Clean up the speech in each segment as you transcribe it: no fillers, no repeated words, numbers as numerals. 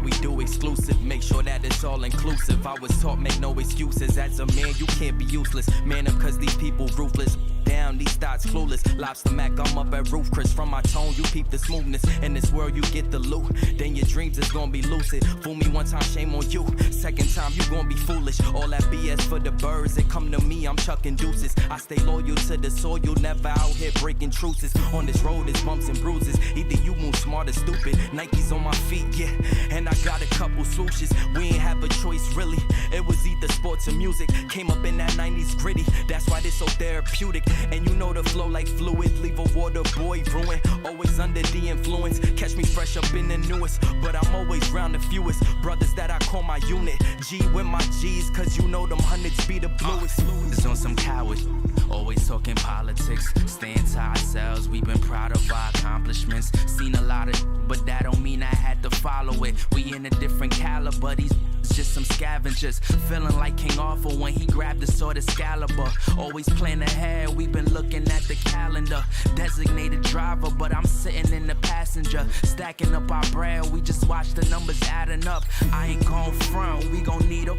we do exclusive. Make sure that it's all inclusive. I was taught make no excuses. As a man, you can't be useless. Man up cause these people ruthless. Down, these thoughts clueless. Lobster Mac, I'm up at roof. Chris, from my tone, you peep the smoothness. In this world, you get the loot. Then your dreams is gonna be lucid. Fool me one time, shame on you. Second time, you gonna be foolish. All that BS for the birds. They come to me, I'm chucking deuces. I stay loyal to the soil, never out here breaking truces. On this road, it's bumps and bruises. Either you move smart or stupid. Nike's on my feet, yeah. And I got a couple swooshes. We ain't have a choice, really. It was either sports or music. Came up in that 90s gritty. That's why this so therapeutic. And you know the flow like fluid. Leave a water boy ruin. Always under the influence. Catch me fresh up in the newest. But I'm always round the fewest. Brothers that I call my unit. G with my G's, cause you know them hundreds be the bluest. It's on some cowards. Always talking politics. Staying to ourselves. We've been proud of our accomplishments. Seen a lot of but that don't mean I had to follow it. We in a different caliber. These just some scavengers. Feeling like King Arthur when he grabbed the sword Excalibur. Always plan ahead, we've been looking at the calendar. Designated driver, but I'm sitting in the passenger. Stacking up our bread, we just watch the numbers adding up. I ain't gon' front, we gon' need a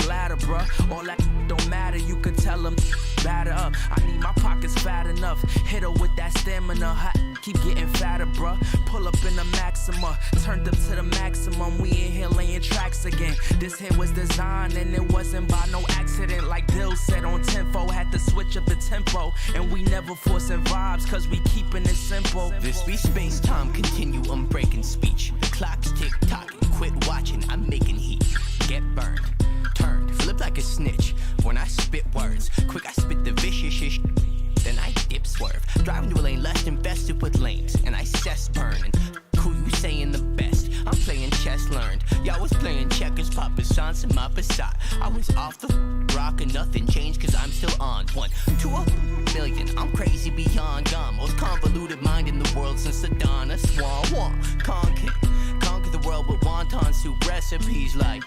ladder, bruh. All that don't matter, you can tell them batter up. I need my pockets fat enough. Hit her with that stamina. Keep getting fatter, bruh. Pull up in the Maxima. Turned up to the maximum. We in here laying tracks again. This hit was designed and it wasn't by no accident. Like Dill said on Tempo. Had to switch up the tempo. And we never forcing vibes cause we keeping it simple. This be space-time continuum breaking speech. The clock's tick-tocking. Quit watching, I'm making heat. Get burned. Turned. Flip like a snitch. When I spit words. Quick, I spit the vicious shit. Then I dip swerve. Driving to a lane less infested with lanes. And I cess burning. Who you saying the best? I'm playing chess learned. Y'all was playing checkers, Papa Sans and my Passat. I was off the rock and nothing changed cause I'm still on. 1 to a million. I'm crazy beyond gone. Most convoluted mind in the world since the dawn of Swan. Conquer the world with wonton soup recipes like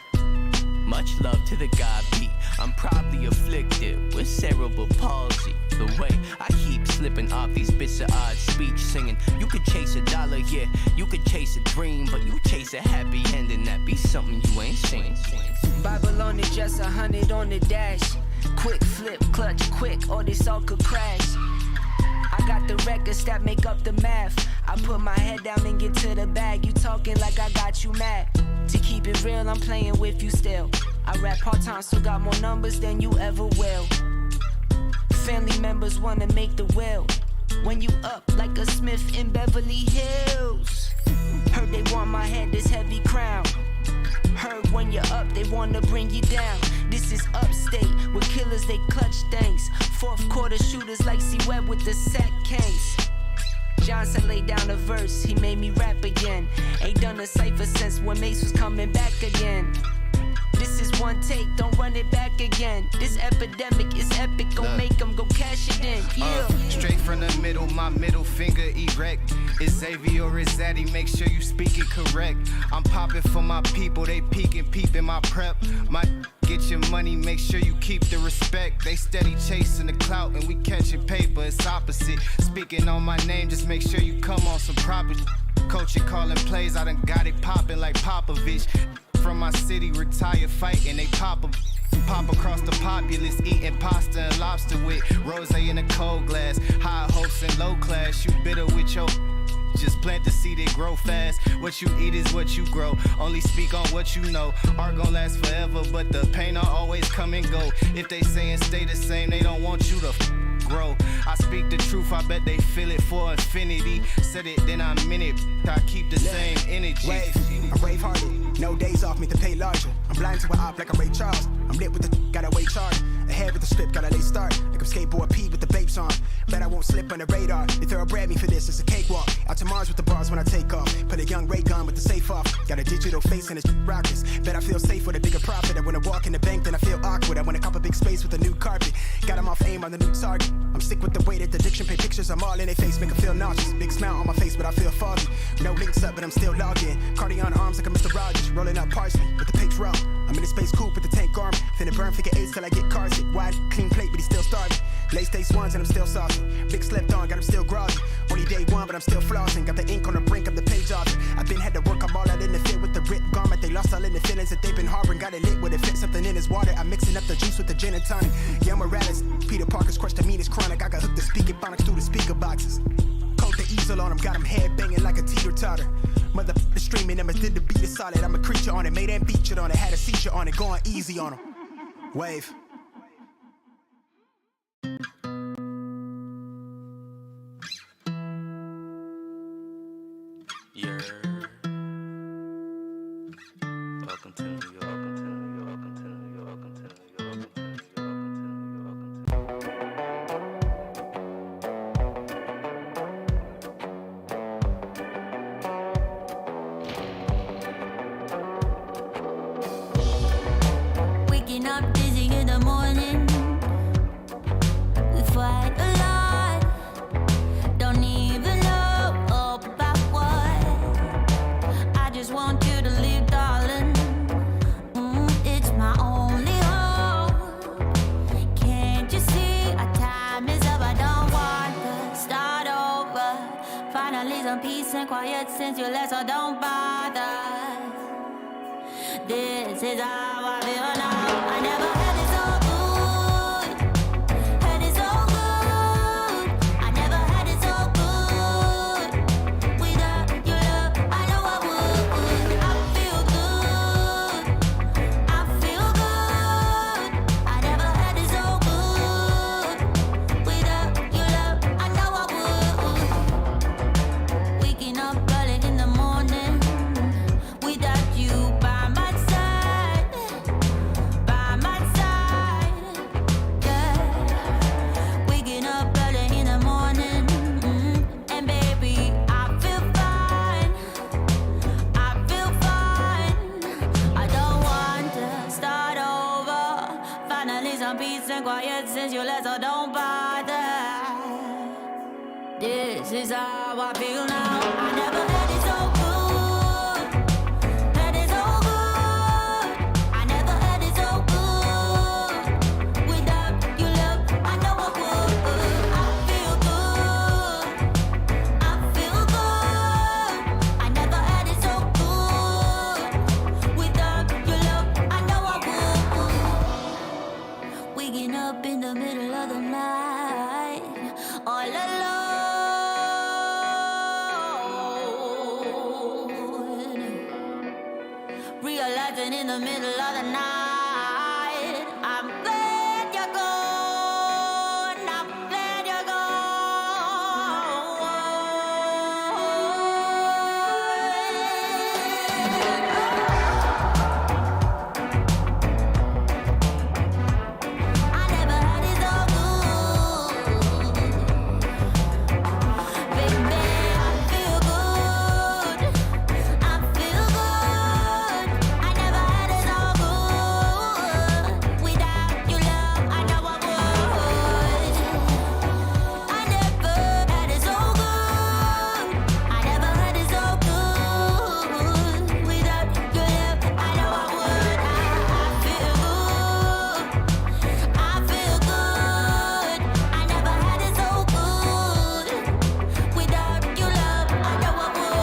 much love to the God beat. I'm probably afflicted with cerebral palsy. The way I keep slipping off these bits of odd speech singing. You could chase $1, yeah, you could chase a dream, but you chase a happy ending, that be something you ain't seen. Bible on it, just 100 on the dash. Quick flip, clutch, quick, or this all could crash. I got the records that make up the math. I put my head down and get to the bag. You talking like I got you mad. To keep it real, I'm playing with you still. I rap part-time, so got more numbers than you ever will. Family members wanna make the will. When you up like a Smith in Beverly Hills. Heard they want my head, this heavy crown. Heard when you're up, they wanna bring you down. This is upstate, with killers, they clutch things. Fourth quarter shooters like C-Web with the sack case. Johnson laid down a verse, he made me rap again. Ain't done a cypher since when Mace was coming back again. This is one take, don't run it back again. This epidemic is epic, gon' make them go cash it in. Yeah. Straight from the middle, my middle finger erect. Is Xavier or is Zaddy? Make sure you speak it correct. I'm popping for my people, they peeking, peeping my prep. My get your money, make sure you keep the respect. They steady chasing the clout and we catching paper, it's opposite. Speaking on my name, just make sure you come on some proper. Coaching, calling plays, I done got it popping like Popovich. From my city, retire fighting, they pop across the populace, eating pasta and lobster with rosé in a cold glass. High hopes and low class, you bitter with your just plant the seed, it grow fast. What you eat is what you grow. Only speak on what you know. Art gon' last forever, but the pain will always come and go. If they saying stay the same, they don't want you to grow. I speak the truth, I bet they feel it for infinity. Said it, then I'm in it. I keep the same energy. Wave, I'm brave-hearted. No days off, me to pay larger. I'm blind to an op like I'm Ray Charles. I'm lit with the gotta wait charge. Ahead with the script, gotta lay start. Like I'm skateboard P with the babes on. Bet I won't slip on the radar. They thoroughbred me for this, it's a cakewalk. Out to Mars with the bars when I take off. Put a young ray gun with the safe off. Got a digital face and it's rockets. Bet I feel safe with a bigger profit. I wanna walk in the bank, then I feel awkward. I wanna cop a big space with a new carpet. Got them off aim on the new target. I'm sick with the way that the addiction pay pictures. I'm all in their face, make them feel nauseous. Big smile on my face, but I feel foggy. No links up, but I'm still logged in. Cardion arms like a Mr. Rogers. Rolling up parsley with the pigs raw. I'm in a space coupe with the tank garment. Finna burn figure eights till I get car sick. Wide, clean plate, but he's still starving. Late stage ones and I'm still saucy. Big slept on, got him still groggy. Only day one, but I'm still flossing. Got the ink on the brink of the page off. I've been had to work, I'm all out in the field with the ripped garment. They lost all in the feelings that they've been harboring. Got it lit with it, fit something in his water. I'm mixing up the juice with the gin and tonic. Young Morales, Peter Parker's crushed the meanest chronic. I got hooked the speaking phonics through the speaker boxes. Coat the easel on him, got him head banging like a teeter-totter. Motherfucker streaming, Emma did the beat is solid. I'm a creature on it, made and featured on it. Had a seizure on it, going easy on him. Wave. Yeah. Welcome to New York. Welcome to New York. Welcome to New York. Welcome to New York. Waking up dizzy in the morning. We fight a lot. Don't even know about what. I just want you to leave, darling. It's my only hope. Can't you see our time is up? I don't want to start over. Finally some peace and quiet since you left, so don't bother. This is how I feel now. I never had it so good. Had it so good. I never had it so good. Without your love, I know I would. I feel good. I feel good. I never had it so good. Without your love, I know I would. Waking up early in the morning. Without you by my side, yeah. Waking up early in the morning, and baby, I feel fine. I feel fine. I don't want to start over. Finally some peace and quiet since you left, so don't bother. This is how I feel now. I never had it so good. Had it so good. I never had it so good. Without your love, I know I would. I feel good. I feel good. I never had it so good. Without your love, I know I would. Waking up in the middle of the night, all alone. Realizing in the middle of the night, I'm glad you're gone. I'm glad you're I never had it so good. Baby, I feel good. I feel good. I never had it so good. Without your love, I know I would. I never had it so good. I never had it so good. Without your love, I know I would. I feel good. I feel good. I never had it so good. Without your love, I know I would.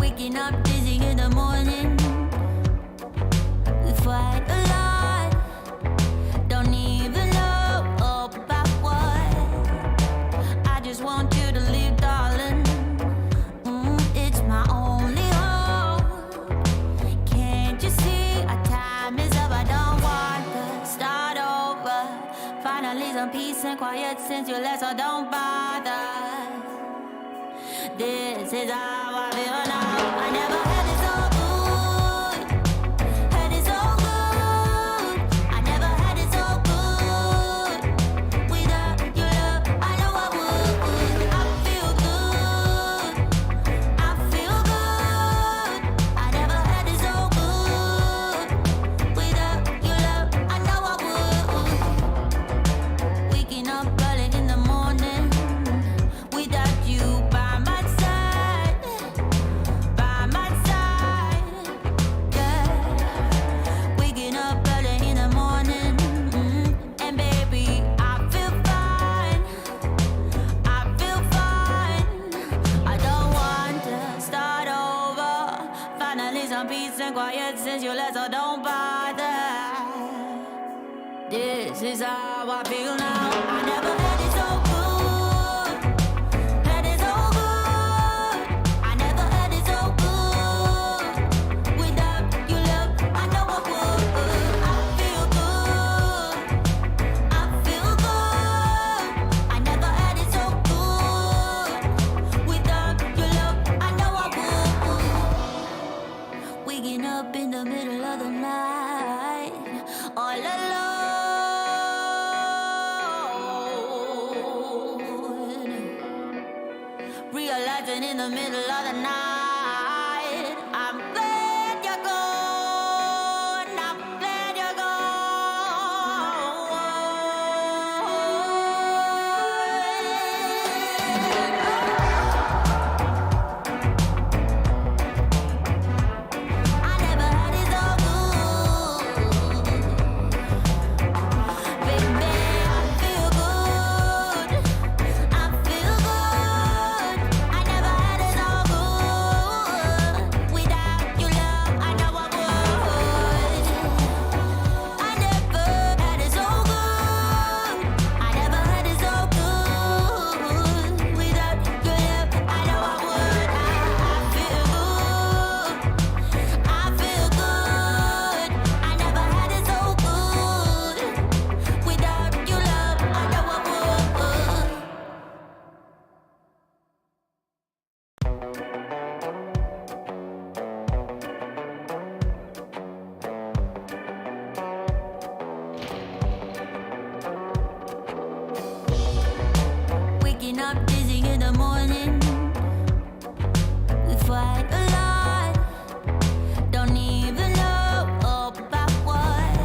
Waking up dizzy in the morning. We fight a lot. Don't even know about what. I just want you to leave, darling. It's my only hope. Can't you see our time is up? I don't want to start over. Finally some peace and quiet since you left, so don't bother. This is how I feel now. I never had it so good. Had it so good. I never had it so good. Without your love, I know I would. I feel good. I feel good. I never had it so good. Without your love, I know I would. Waking up early in the morning. Without you by my side, some peace and quiet since you left, so don't bother. This is how I feel now. I never had it so good. Had it so good. I never had it so good. Without your love, I know I would. I feel good. I feel good. I never had it so good. Without your love, I know I would. Waking up in the middle of the night, all alone. Realizing in the middle of the night, I'm glad you're gone. I'm glad you're gone. I never had it so good. Baby, I feel good. I feel good. I never had it so good. Without your love, I know I would. I never had it so good. I never had it so good. Without your love, I know I would. I feel good. I feel good. I never had it so good. Without your love, I know I would. Waking up dizzy in the morning. We fight a lot. Don't even know about what.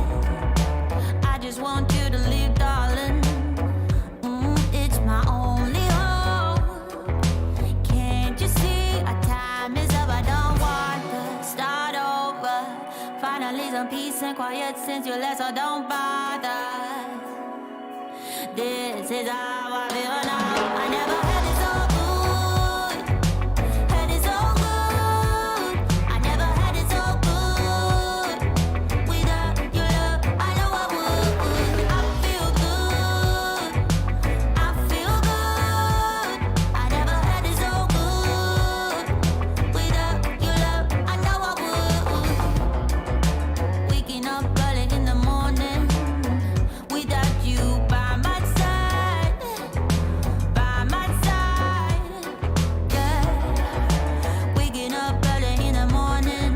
I just want you to leave, darling. It's my only hope. Can't you see our time is up? I don't want to start over. Finally some peace and quiet since you left, so don't bother. This is how I feel now. I never had it so good. Had it so good. I never had it so good. Without your love, I know I would. I feel good. I feel good. I never had it so good. Without your love, I know I would. Waking up early in the morning. Without you by my side, yeah. Waking up early in the morning,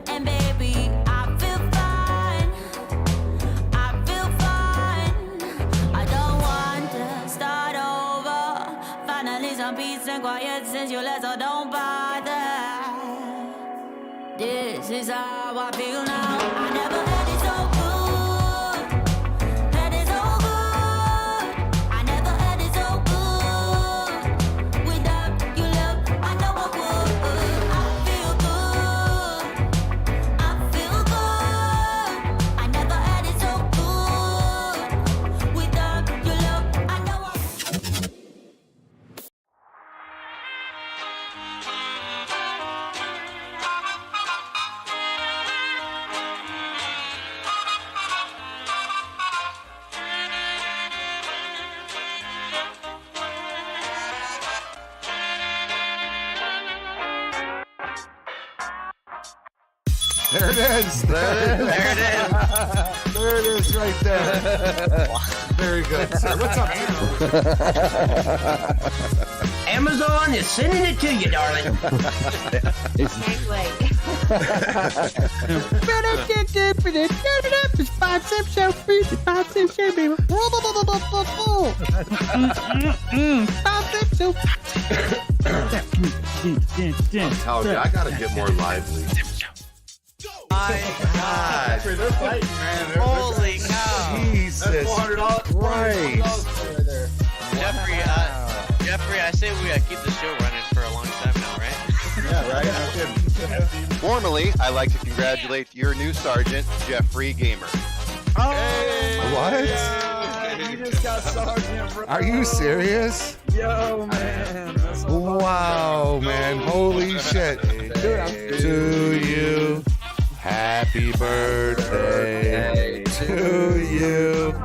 and baby, I feel fine. I feel fine. I don't want to start over. Finally some peace and quiet since you left, so don't bother. This is how I feel now. I never had it so good. Had it so good. I never had it so good. Without your love, I know I would. I feel good. I feel good. I never had it so good. Without your love, I know I would. There it is. There it is. There it is right there. Very good, sir. What's up, Amazon is sending it to you, darling. Oh, yeah, I gotta get more lively. My God. They're fighting, man. Holy cow. Jesus Christ. Jeffrey, I say we keep the show running for a long time now, right? Yeah, right? Formally, I'd like to congratulate your new sergeant, Jeffrey Gamer. Oh, hey. What? You just got sergeant, bro. Are you serious? Yo, man. Wow, man. Holy shit. Dude, to you. Happy birthday to you.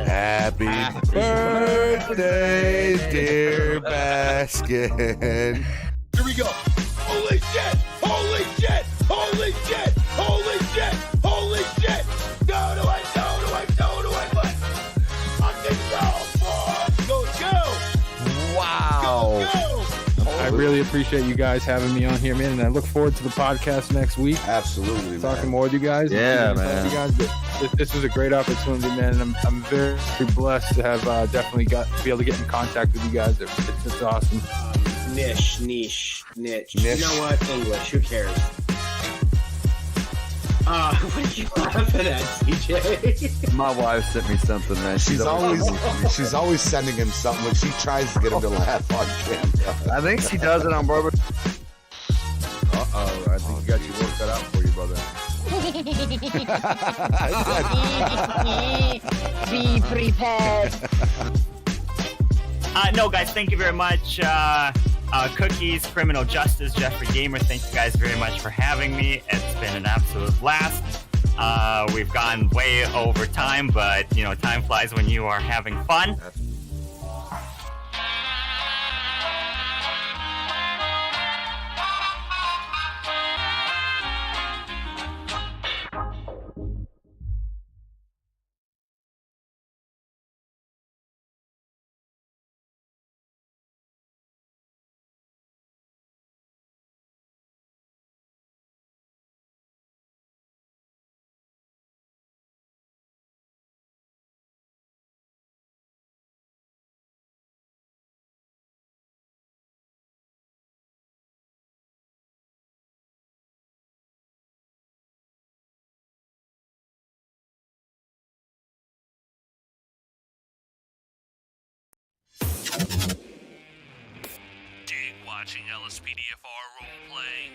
Happy birthday, dear Baskin. Here we go. Holy shit! Holy shit! Holy shit! Holy shit! Holy shit! No, do I? What? Fucking go, boy! Go! Wow. Go! I really appreciate you guys having me on here, man, and I look forward to the podcast next week. Absolutely, talking more with you guys. Yeah, man. You guys, this is a great opportunity, man, and I'm very blessed to have definitely be able to get in contact with you guys. It's awesome. Niche. You know what? English. Who cares? What are you laughing at, CJ? My wife sent me something, man. She's always sending him something. Like she tries to get him to laugh on camera. I think she does it on purpose. I think you got your work cut out for you, brother. Be prepared. No, guys, thank you very much. Cookies, Criminal Justice, Jeffrey Gamer, thank you guys very much for having me. It's been an absolute blast. We've gone way over time, but, time flies when you are having fun. Dig watching LSPDFR roleplay?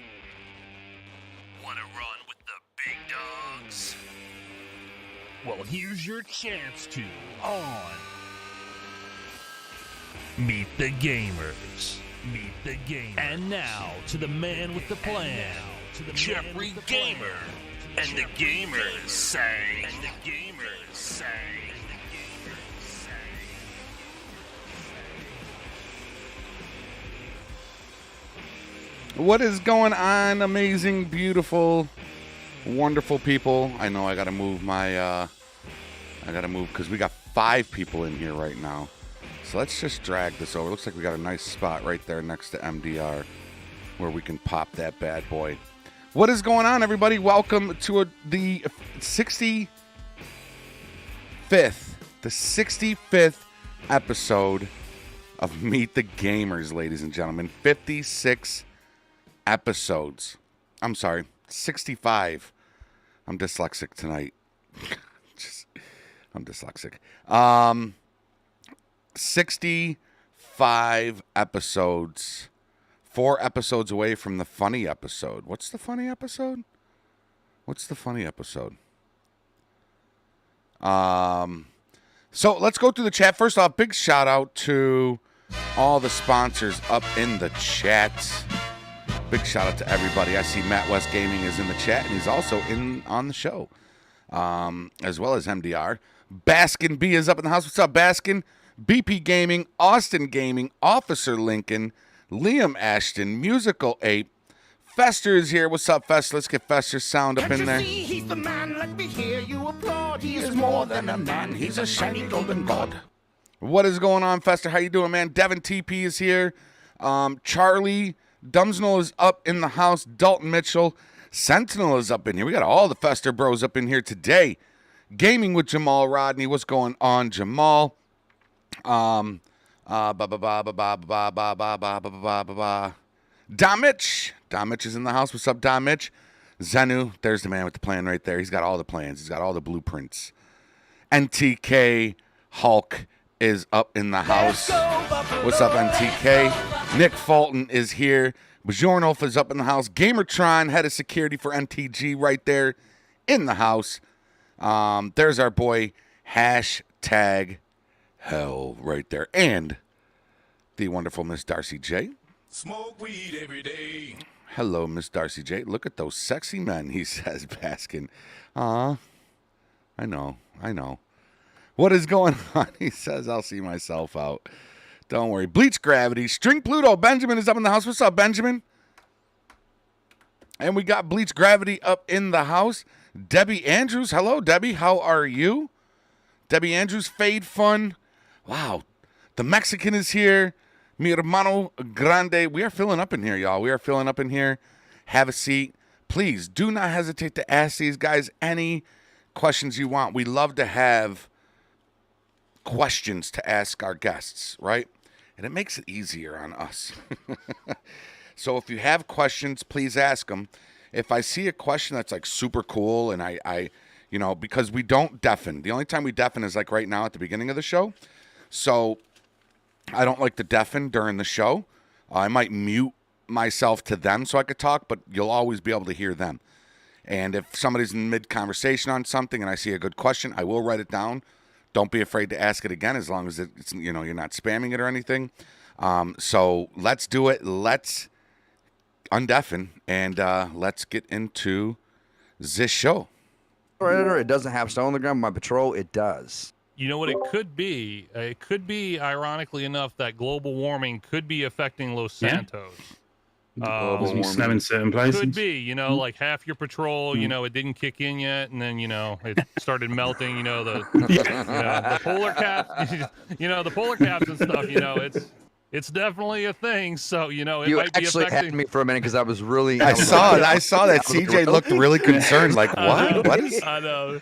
Wanna run with the big dogs? Well, here's your chance to on Meet the Gamers. Meet the Gamers. And now to the man with the plan, Jeffrey Gamer. And the Gamers say. What is going on, amazing, beautiful, wonderful people? I know I gotta move because we got 5 people in here right now. So let's just drag this over. Looks like we got a nice spot right there next to MDR where we can pop that bad boy. What is going on, everybody? Welcome to the 65th episode of Meet the Gamers, ladies and gentlemen. 56 episodes. I'm sorry, 65. I'm dyslexic tonight. I'm dyslexic. 65 episodes. 4 episodes away from the funny episode. What's the funny episode? So let's go through the chat. First off, big shout out to all the sponsors up in the chat. Big shout out to everybody. I see Matt West Gaming is in the chat, and he's also on the show, as well as MDR. Baskin B is up in the house. What's up, Baskin? BP Gaming, Austin Gaming, Officer Lincoln, Liam Ashton, Musical Ape. Fester is here. What's up, Fester? Let's get Fester's sound up in there. He's the man, let me hear you applaud. He is more than a man, he's a shiny golden god. What is going on, Fester? How you doing, man? Devin TP is here. Charlie Dumsnell is up in the house. Dalton Mitchell. Sentinel is up in here. We got all the Fester bros up in here today. Gaming with Jamal Rodney. What's going on, Jamal? Domich. Domich is in the house. What's up, Domich? Zenu, there's the man with the plan right there. He's got all the plans. He's got all the blueprints. NTK Hulk is up in the house. What's up, NTK? Nick Fulton is here. Bjornolf is up in the house. Gamertron, head of security for MTG, right there in the house. There's our boy, Hashtag Hell, right there. And the wonderful Miss Darcy J. Smoke weed every day. Hello, Miss Darcy J. Look at those sexy men, he says, Baskin. Aw, I know. What is going on? He says, I'll see myself out. Don't worry. Bleach Gravity. String Pluto. Benjamin is up in the house. What's up, Benjamin? And we got Bleach Gravity up in the house. Debbie Andrews. Hello, Debbie. How are you? Debbie Andrews. Fade Fun. Wow. The Mexican is here. Mi hermano grande. We are filling up in here, y'all. We are filling up in here. Have a seat. Please do not hesitate to ask these guys any questions you want. We love to have questions to ask our guests, right? And it makes it easier on us. So if you have questions, please ask them. If I see a question that's like super cool and I because we don't deafen. The only time we deafen is like right now at the beginning of the show. So I don't like to deafen during the show. I might mute myself to them so I could talk, but you'll always be able to hear them. And if somebody's in mid-conversation on something and I see a good question, I will write it down. Don't be afraid to ask it again as long as it's you're not spamming it or anything. So let's do it. Let's undeafen and let's get into this show. It doesn't have snow on the ground. My patrol, it does. You know what it could be? It could be, ironically enough, that global warming could be affecting Los Santos. Snow in certain places. Could be, like half your patrol, it didn't kick in yet, and then, it started melting, the polar caps, the polar caps and stuff, it's definitely a thing. So, it you might be actually affecting had me for a minute because I was really. I saw that CJ looked really concerned. Like, what? What is? I know.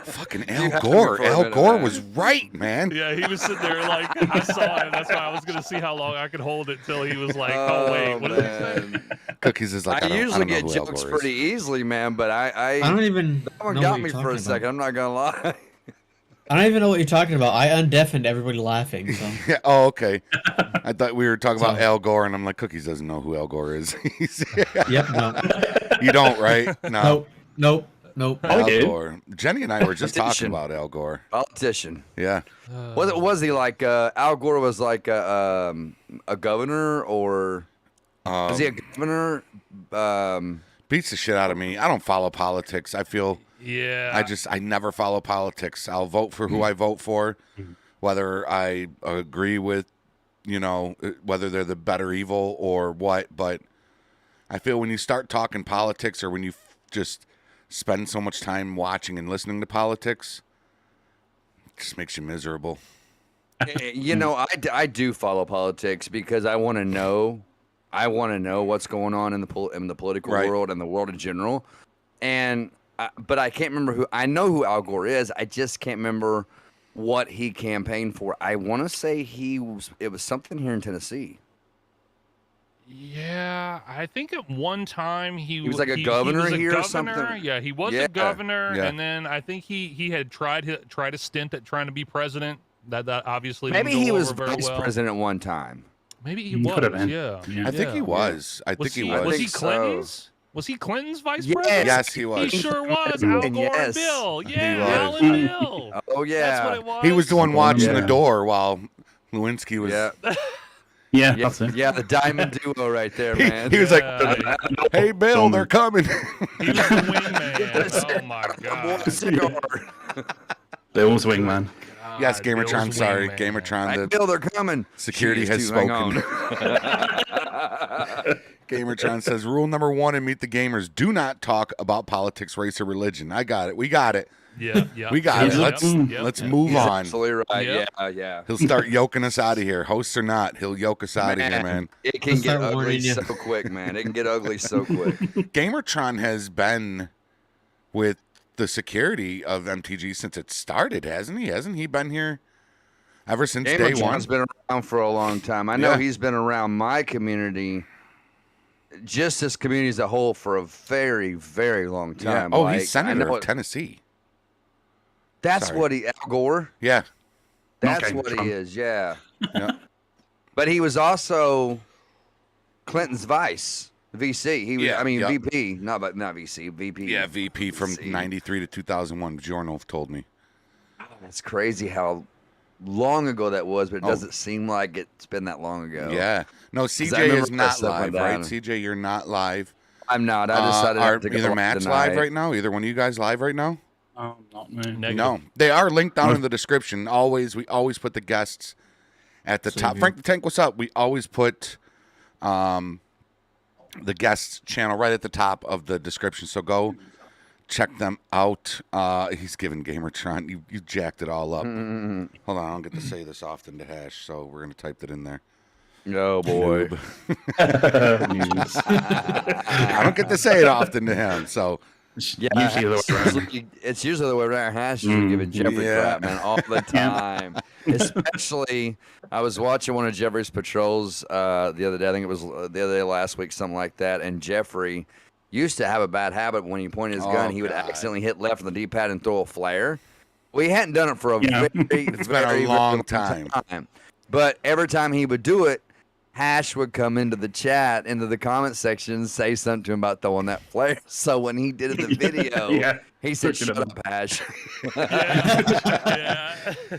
Fucking Al Gore. Al Gore was right, man. Yeah, he was sitting there like, I saw it. That's why I was going to see how long I could hold it till he was like, oh wait, what did he say? Cookies is like, I usually get jokes pretty easily, man, but I don't even. That one got me for a second. I'm not gonna lie. I don't even know what you're talking about. I undeafened everybody laughing. So. Yeah. Oh, okay. I thought we were talking about Al Gore, and I'm like, Cookies doesn't know who Al Gore is. Yep. No. You don't, right? No. Nope. Al Gore. Jenny and I were just talking about Al Gore. Politician. Yeah. Was he like Al Gore was like a governor or was he a governor? Beats the shit out of me. I don't follow politics. I feel. Yeah. I never follow politics. I'll vote for who I vote for, whether I agree with, whether they're the better evil or what. But I feel when you start talking politics or when you just spend so much time watching and listening to politics, it just makes you miserable. I do follow politics because I want to know. I want to know what's going on in the political world and the world in general. But I can't remember who. I know who Al Gore is. I just can't remember what he campaigned for. I want to say it was something here in Tennessee. Yeah, I think at one time he was like a governor here or something. Yeah, he was a governor, and then I think he had tried a stint at trying to be president. That obviously maybe didn't go he was over very vice president one time. Maybe he was. Yeah. I think he was. Was he Clinton's? Was he Clinton's vice Yes. president? Yes, he was. He sure was. Al Gore and Bill. Yeah, Al and Bill. Oh, yeah. That's what it was. He was the one watching the door while Lewinsky was. Yeah, that's it. Yeah, the diamond duo right there, man. He was like, "Hey, Bill, they're coming." He was the wingman. Oh my god. Bill was wingman. Yes, Gamertron. Sorry, Gamertron. The Bill, they're coming. Security has spoken. Gamertron says, rule number 1 in Meet the Gamers: do not talk about politics, race, or religion. I got it. We got it. Yeah. We got it. Let's move on. Absolutely right. Yeah. He'll start yoking us out of here, hosts or not. He'll yoke us out of here, man. It can get ugly so quick, man. It can get ugly so quick. Gamertron has been with the security of MTG since it started, hasn't he? Hasn't he been here ever since day one? Gamertron's been around for a long time. I know he's been around my community, just this community as a whole, for a very, very long time. Yeah. Oh, he's senator of Tennessee. That's what Al Gore? Yeah. That's what he is, yeah. But he was also Clinton's vice, VC. He was, VP, not VC, VP. Yeah, VP from 93 to 2001. Giorno told me. That's crazy how long ago that was, but it doesn't seem like it's been that long ago. Yeah. No, 'Cause I CJ remember is when that not stuff live, went right? down. CJ, you're not live. I'm not. I decided are to go either on Matt's tonight. live right now? Either one of you guys live right now? Oh, not me. No, they are linked down in the description. We always put the guests at the top. Frank the Tank, what's up? We always put the guests channel right at the top of the description. So go check them out. He's giving Gamertron. You jacked it all up. Hold on, I don't get to say this often to Hash, so we're gonna type it in there. Oh boy. I don't get to say it often to him, so. Yeah, it's usually the way around. Hash is giving Jeffrey crap, man, all the time. Especially, I was watching one of Jeffrey's patrols the other day. I think it was the other day last week, something like that. And Jeffrey used to have a bad habit when he pointed his gun, he would accidentally hit left on the D-pad and throw a flare. We hadn't done it for a very long time. But every time he would do it, Hash would come into the chat, into the comment section, say something to him about throwing that flare. So when he did it in the video, he said, "Shut up, Hash."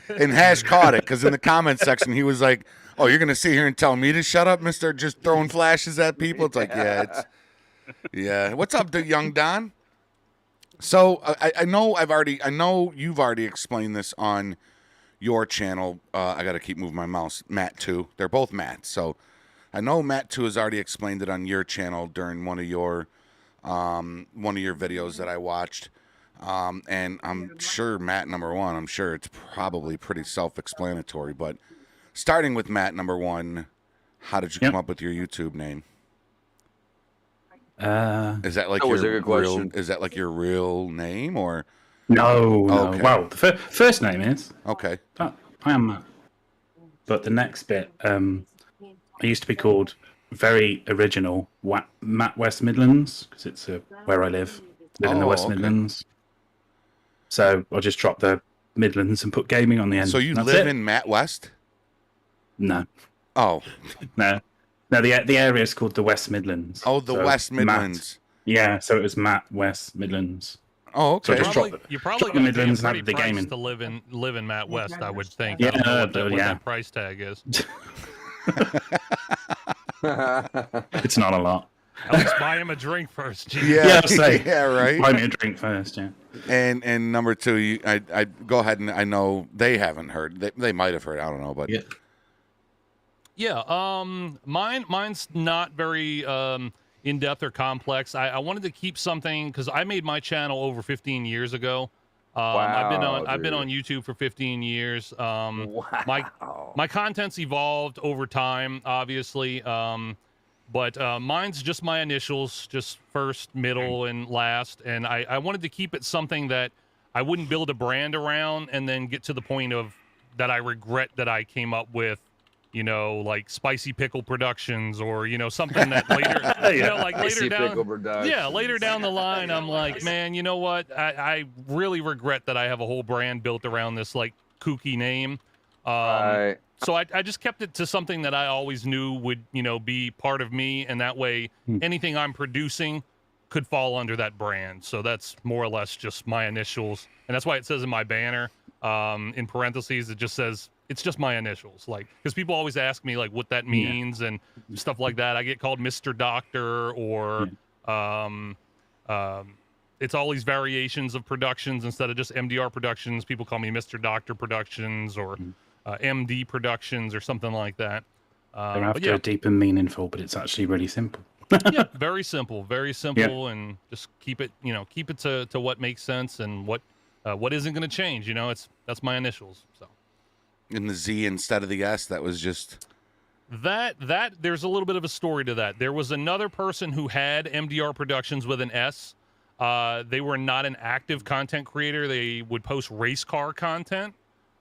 And Hash caught it because in the comment section he was like, "Oh, you're gonna sit here and tell me to shut up, Mister? Just throwing flashes at people?" It's like, yeah. What's up, young Don? So I know you've already explained this on your channel. I got to keep moving my mouse. Matt 2. They're both Matts. So I know Matt 2 has already explained it on your channel during one of your videos that I watched. And I'm sure Matt number 1, I'm sure it's probably pretty self-explanatory. But starting with Matt number 1, how did you come up with your YouTube name? Is that like your real name or? No. Okay. Well, the first name is. Okay. I am Matt. But the next bit, I used to be called very original Matt West Midlands because it's where I live in the West Midlands. So I just dropped the Midlands and put gaming on the end. So you live in Matt West? No. Oh. No, the area is called the West Midlands. Oh, the West Midlands. Yeah, so it was Matt West Midlands. Oh, okay. So you probably the Midlands and have the price gaming to live in Matt West, I would think. Yeah, I don't know what that price tag is. It's not a lot. At least buy him a drink first. Geez. Yeah, right. Buy me a drink first, yeah. And number 2, I go ahead and I know they haven't heard. They might have heard. I don't know, but mine's not very in depth or complex. I wanted to keep something because I made my channel over 15 years ago. I've been on YouTube for 15 years. My content's evolved over time, obviously. But mine's just my initials, just first, middle, and last. And I wanted to keep it something that I wouldn't build a brand around and then get to the point of that I regret that I came up with, like Spicy Pickle Productions or, something that later, later down the line, I'm like, man, you know what? I really regret that I have a whole brand built around this like kooky name. So I just kept it to something that I always knew would, be part of me. And that way anything I'm producing could fall under that brand. So that's more or less just my initials. And that's why it says in my banner, in parentheses, it just says, it's just my initials. Like, because people always ask me like what that means and stuff like that. I get called Mr. Doctor or, it's all these variations of productions instead of just MDR Productions. People call me Mr. Doctor Productions or MD Productions or something like that. They're after deep and meaningful, but it's actually really simple. Very simple, and just keep it to what makes sense and what isn't going to change. That's my initials. So. In the Z instead of the S, that was just that there's a little bit of a story to that. There was another person who had MDR Productions with an S. They were not an active content creator. They would post race car content.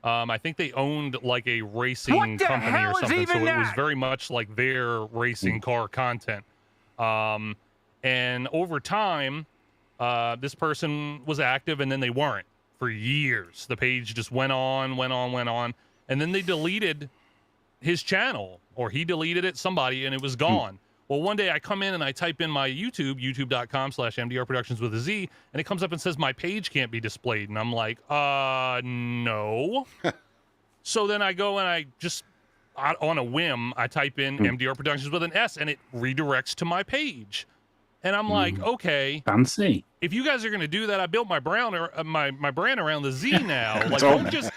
I think they owned like a racing company or something. So it was very much like their racing car content. And over time, this person was active and then they weren't for years. The page just went on. And then they deleted his channel, or he deleted it, somebody, and it was gone. Well, one day I come in and I type in my youtube.com/mdrproductions with a Z, and it comes up and says my page can't be displayed. And I'm like, no. So then I go and I just, on a whim, I type in MDR Productions with an S, and it redirects to my page. And I'm like, okay, fancy. If you guys are gonna do that, I built my brand around the Z now. Like, don't just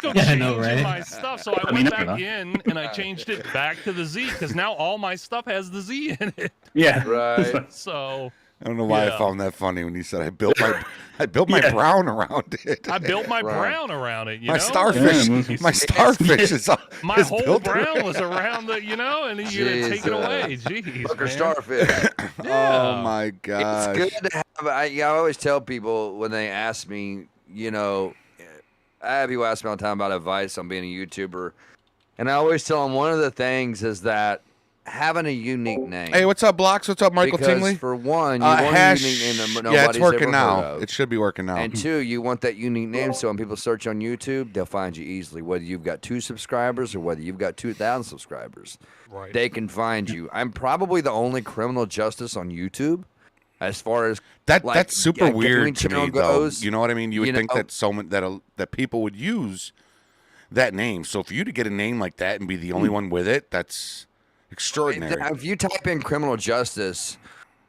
go changing my stuff. So I went back in and I changed it back to the Z because now all my stuff has the Z in it. Yeah, right. So I don't know why I found that funny when you said I built my brown around it. I built my brown around it. My starfish is my is whole built brown was around the, and then you're gonna take it away. Jeez, Look, a man. starfish. Oh my god! It's good to have. I always tell people when they ask me, I have people ask me all the time about advice on being a YouTuber, and I always tell them one of the things is that having a unique name. Hey, what's up, Blocks? What's up, Michael because Tingley? For one, you want a unique name that nobody's yeah, it's working ever now. heard of. It should be working now. And two, you want that unique name so when people search on YouTube, they'll find you easily. Whether you've got 2 subscribers or whether you've got 2,000 subscribers, they can find you. I'm probably the only criminal justice on YouTube. As far as that's super weird to channel me, goes, though. You know what I mean? You would think know? that that people would use that name. So for you to get a name like that and be the only one with it, that's extraordinary. If you type in criminal justice,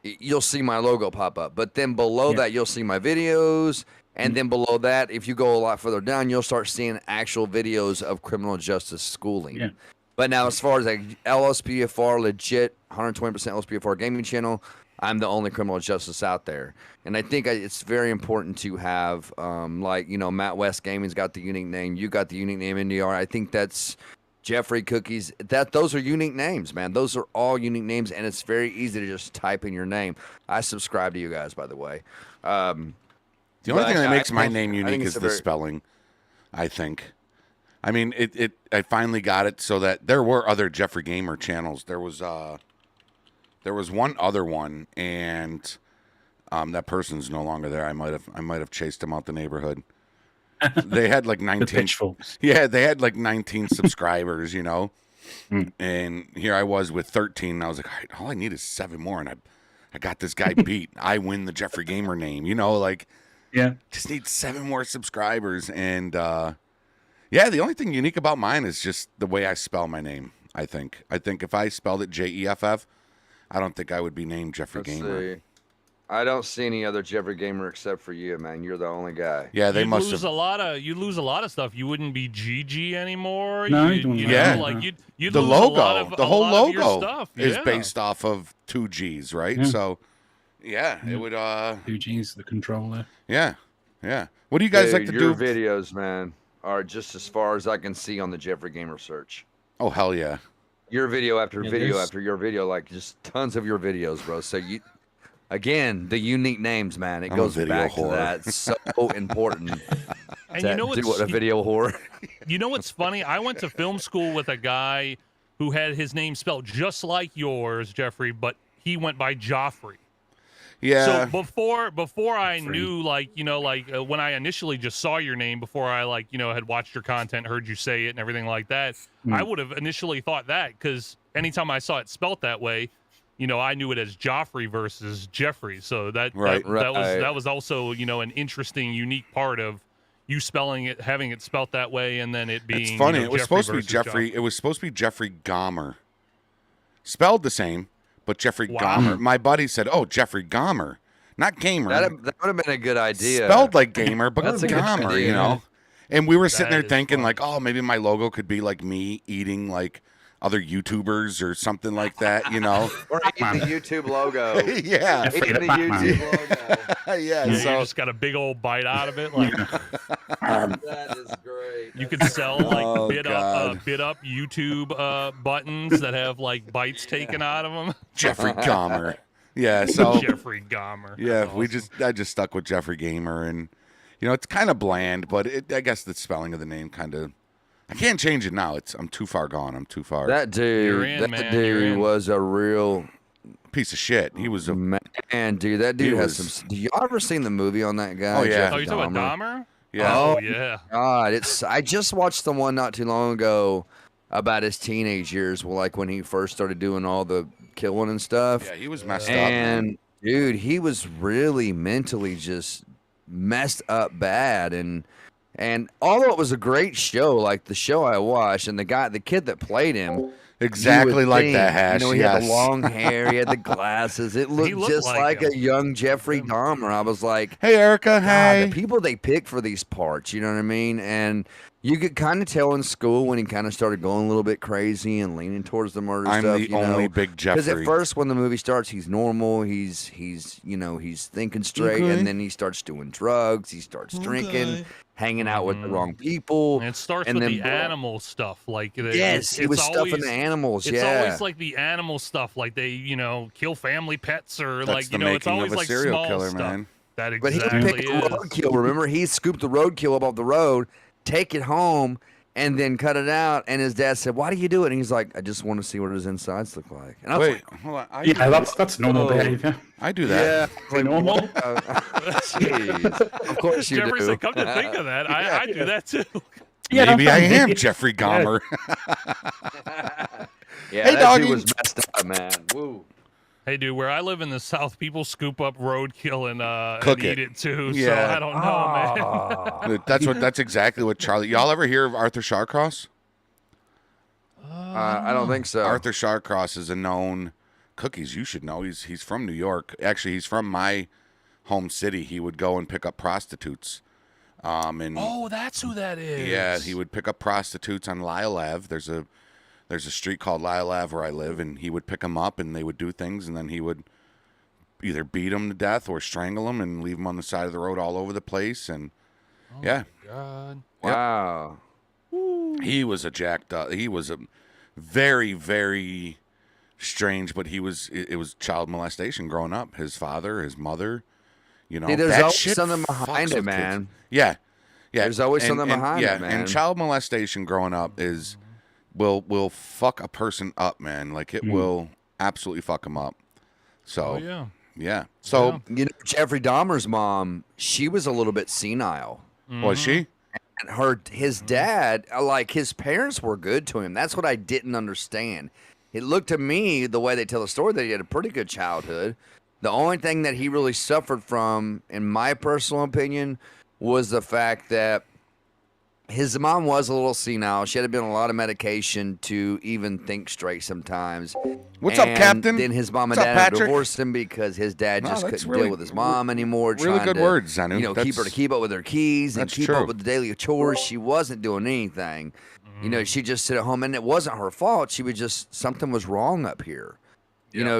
you'll see my logo pop up. But then below that, you'll see my videos. And then below that, if you go a lot further down, you'll start seeing actual videos of criminal justice schooling. Yeah. But now, as far as LSPDFR, legit 120% LSPDFR gaming channel, I'm the only criminal justice out there. And I think it's very important to have, Matt West Gaming's got the unique name. You got the unique name, NDR. I think that's Jeffrey Cookies. Those are unique names, man. Those are all unique names, and it's very easy to just type in your name. I subscribe to you guys, by the way. The only thing that makes my name unique is the spelling, I think. I mean, I finally got it so that there were other Jeffrey Gamer channels. There was one other one, and that person's no longer there. I might have chased him out the neighborhood. They had like 19. Yeah, they had like 19 subscribers, And here I was with 13. And I was like, all right, all I need is 7 more, and I got this guy beat. I win the Jeffrey Gamer name, just need 7 more subscribers, and the only thing unique about mine is just the way I spell my name. I think if I spelled it Jeff, I don't think I would be named Jeffrey Gamer. See. I don't see any other Jeffrey Gamer except for you, man. You're the only guy. Yeah, they must lose have. You lose a lot of stuff. You wouldn't be GG anymore. No, you'd the lose logo, a lot of, the whole of your logo stuff. is based off of 2 G's, right? Yeah. So, it would. 2 G's, the controller. Yeah. What do you guys like to your do? Your videos, man, are just as far as I can see on the Jeffrey Gamer search. Oh hell yeah! Your video after video after your video, like just tons of your videos, bro. So again, the unique names, man. It goes back to that. It's so important. And do what a video whore. You know what's funny? I went to film school with a guy who had his name spelled just like yours, Jeffrey, but he went by Joffrey. Yeah. So before I knew, when I initially just saw your name, before I had watched your content, heard you say it and everything like that, I would have initially thought that, because anytime I saw it spelt that way, I knew it as Joffrey versus Jeffrey. So that was also an interesting, unique part of you spelling it, having it spelt that way, and then it being. It's funny. It was supposed to be Jeffrey. Joffrey. It was supposed to be Jeffrey Gomer, spelled the same. But Jeffrey Gomer. My buddy said, "Oh, Jeffrey Gomer, not Gamer." That would have been a good idea. Spelled like Gamer, but That's Gomer, And we were sitting there thinking, oh, maybe my logo could be like me eating like other YouTubers or something like that, Or eating the YouTube logo. Yeah. Eating the YouTube logo. Yeah. You So just got a big old bite out of it. Like that is great. You could sell bid up YouTube buttons that have like bites taken out of them. Jeffrey Gomer. Yeah. So Jeffrey Gomer. Yeah. That's I just stuck with Jeffrey Gamer, and it's kind of bland, but I guess the spelling of the name kind of. I can't change it now. I'm too far gone. I'm too far. That dude was a real piece of shit. He was a man, dude. That dude has some. Do you ever seen the movie on that guy? Oh yeah. Oh, you talking about Dahmer? Yeah. Oh yeah. God, I just watched the one not too long ago about his teenage years, like when he first started doing all the killing and stuff. Yeah, he was messed up. And dude, he was really mentally just messed up bad, and And although it was a great show, like the show I watched, and the kid that played him, exactly like that, Hash. He had the long hair, he had the glasses. It looked just like a young Jeffrey Dahmer. I was like, "Hey, Erica, hey." The people they pick for these parts, you know what I mean? And you could kind of tell in school when he kind of started going a little bit crazy and leaning towards the murder I'm stuff. the only big Jeffrey. Because at first, when the movie starts, he's normal. He's thinking straight, and then he starts doing drugs. He starts drinking, hanging out with the wrong people. And it starts and with then, the animal stuff, like he was stuffing the animals. It's always like the animal stuff, like they kill family pets or That's the it's always making of a like serial small killer, stuff. man. That But exactly he picked the roadkill. Remember, he scooped the roadkill up off the road, take it home, and then cut it out. And his dad said, "Why do you do it?" And he's like, "I just want to see what his insides look like." And I was like, hold on. That's normal behavior. I do that. Yeah, normal. Jeez, of course you Jeffrey do. said, "Come to think of that, I do that too." Maybe I am Jeffrey Dahmer. Yeah, Hey, that doggy. dude was messed up, man. Woo. Hey, dude, where I live in the South, people scoop up roadkill and Cook eat it. it too. Yeah. So I don't know, man. That's exactly what Charlie. Y'all ever hear of Arthur Shawcross? I don't think so. Arthur Shawcross is a known cookies. You should know. He's from New York. Actually, he's from my home city. He would go and pick up prostitutes. And Oh, that's who that is. yeah, he would pick up prostitutes on Lyle Ave. There's a street called Lyle Ave where I live, and he would pick them up, and they would do things, and then he would either beat them to death or strangle them and leave them on the side of the road all over the place. And yeah, God. Wow. he was a jacked up. He was a very, very strange, but it was child molestation growing up. His father, his mother, See, there's that always shit something fucks behind it, with man. kids. Yeah. There's always something behind it, man. And child molestation growing up will fuck a person up, man. Like it will absolutely fuck him up. So yeah. So Jeffrey Dahmer's mom, she was a little bit senile. Was she? And his dad, like his parents were good to him. That's what I didn't understand. It looked to me, the way they tell the story, that he had a pretty good childhood. The only thing that he really suffered from, in my personal opinion, was the fact that his mom was a little senile. She had been on a lot of medication to even think straight sometimes. What's up, Captain? Then his mom and What's up, dad Patrick? divorced him because his dad just couldn't deal with his mom anymore. Really trying good to, words, Zanu. keep her to keep up with her keys and That's keep true. up with the daily chores. She wasn't doing anything. She just sit at home, and it wasn't her fault. She was just, something was wrong up here.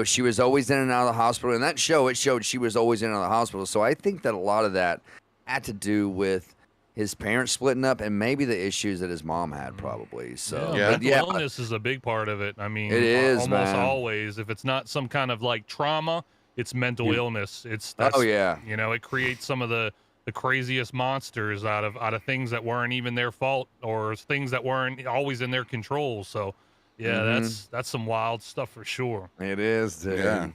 She was always in and out of the hospital. And that show, it showed she was always in and out of the hospital. So I think that a lot of that had to do with his parents splitting up and maybe the issues that his mom had probably. So mental illness is a big part of it. I mean, It is, almost man. always. If it's not some kind of like trauma, it's mental illness. Oh, yeah. It creates some of the craziest monsters out of things that weren't even their fault or things that weren't always in their control. So yeah, that's some wild stuff for sure. It is, dude. Yeah.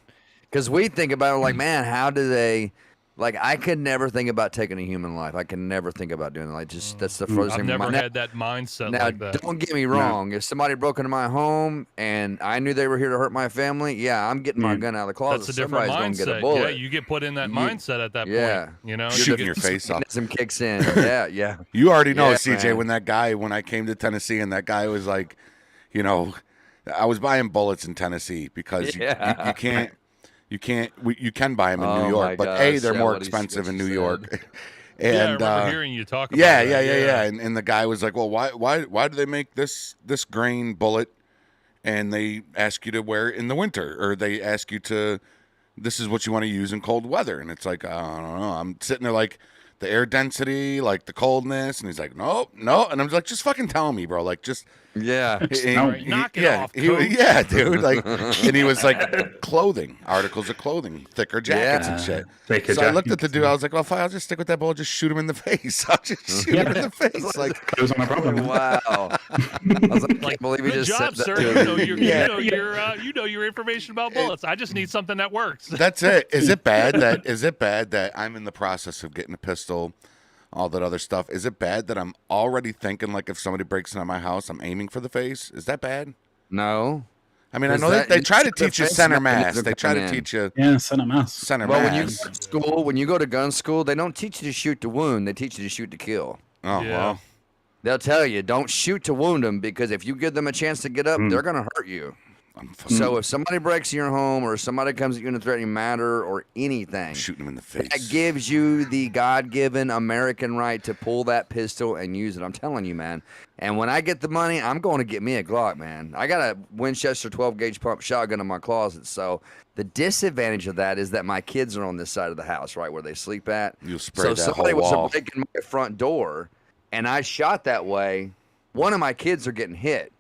Because we think about it like, man, how do they... Like, I could never think about taking a human life. I can never think about doing it. Like, just that's the first I've thing. never had that mindset Now, like that. don't get me wrong. If somebody broke into my home and I knew they were here to hurt my family, yeah, I'm getting my gun out of the closet. That's a different Somebody's mindset. gonna get a bullet. Yeah, you get put in that mindset at that Yeah. point. Shooting your face off. Some kicks in. Yeah. You already know, Yeah, CJ, man. when I came to Tennessee and that guy was like, I was buying bullets in Tennessee because you can't. You can buy them in New York, but they're more expensive in New York. And I remember hearing you talk about yeah, that. And the guy was like, "Well, why do they make this grain bullet, and they ask you to wear it in the winter, or they ask you to, this is what you want to use in cold weather?" And it's like, I don't know. I'm sitting there like, the air density, like the coldness, and he's like, no, and I'm like, just fucking tell me, bro, like just. Knock it off, yeah, dude. Like, and he was like, clothing, articles of clothing, thicker jackets and shit. So I looked at the dude. I was like, well, fine, I'll just stick with that bullet. Just shoot him in the face. I'll just shoot him in the face. Like, it was on a problem. Wow. I was like, I can't believe you Good just job, said sir. that. You know your information about bullets. I just need something that works. That's it. Is it bad that I'm in the process of getting a pistol, all that other stuff? Is it bad that I'm already thinking, like, if somebody breaks into my house, I'm aiming for the face? Is that bad? No. I mean, I know they try to teach you center mass. They try to teach you center mass. Well, when you go to gun school, they don't teach you to shoot to wound. They teach you to shoot to kill. Oh, well. They'll tell you, don't shoot to wound them, because if you give them a chance to get up, they're going to hurt you. So if somebody breaks in your home or somebody comes at you in a threatening manner or anything, shooting them in the face. That gives you the God-given American right to pull that pistol and use it. I'm telling you, man. And when I get the money, I'm going to get me a Glock, man. I got a Winchester 12-gauge pump shotgun in my closet. So the disadvantage of that is that my kids are on this side of the house, right where they sleep at. You'll spray that somebody whole wall. was breaking my front door, and I shot that way. One of my kids are getting hit.